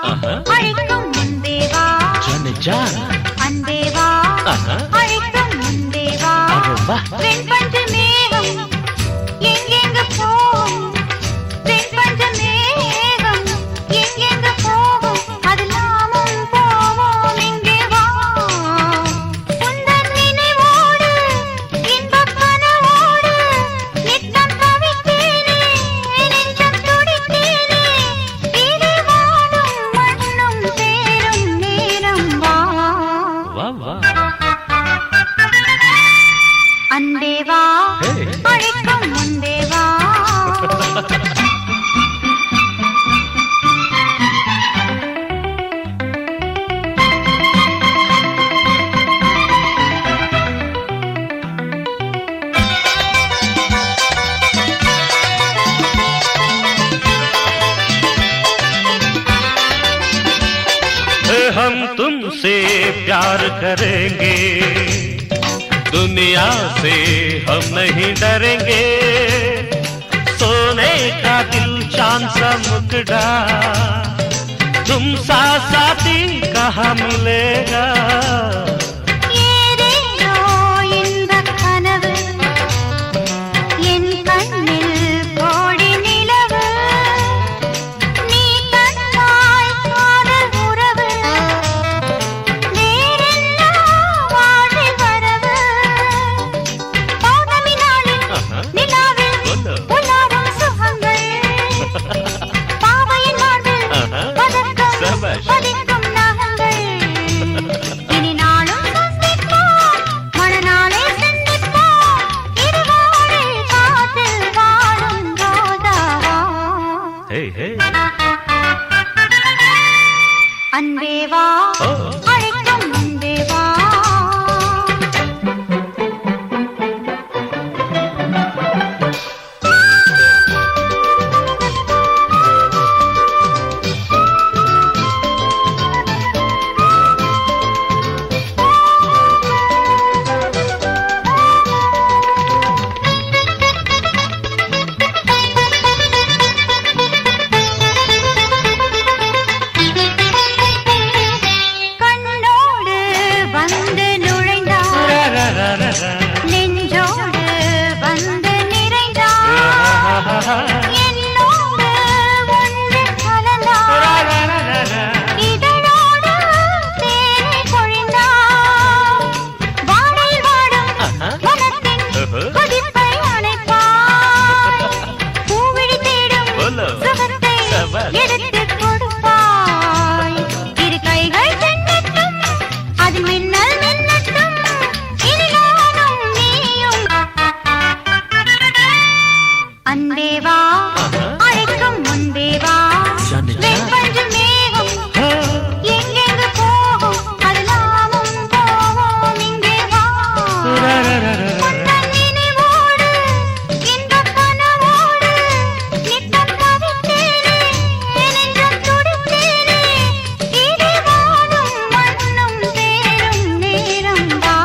அழைக்கும் முன்பே வா அன்பே வா அழைக்கும் முன்பே வா வெண்பஞ்சு மேகம் எங்கெங்கு போகும் வெண்பஞ்சு மேகம் எங்கெங்கு போகும் அது நாமும் போவோம் இங்கே வா உந்தன் நினைவோடு இன்பக் கனவோடு நித்தம் தவித்தேனே நெஞ்சம் துடித்தேனே இது வானும் மண்ணும் சேரும் நேரம் வா அன்பே வா அழைக்கும் முன்பே வா हम तुमसे प्यार करेंगे दुनिया से हम नहीं डरेंगे सोने का दिल चांद सा मुकड़ा तुम सा साथी कहाँ मिलेगा அன்பே வா அழைக்கும் முன்பே வா நெஞ்சோடு வந்து நிறைந்தார் என்னோடு ஒன்று கலந்தார் இதனோடு தேனை பொழிந்தார் வானில் வாடும் மனத்தின் கொதிப்பை அணைப்பார் பூவிழி தேடும் சுகத்தை எடுத்துக் கொடுப்பாய் இரு கைகள் சென்றட்டும் அது மின்னல் அன்பே வா அழைக்கும் முன்பே வா வெண்பஞ்சு மேகம் எங்கெங்கு போகும் அது நாமும் போவோம் இங்கே வா உந்தன் நினைவோடு இன்பக் கனவோடு நித்தம் தவித்தேனே நெஞ்சம் துடித்தேனே இது வானும் மண்ணும் சேரும் நேரம் வா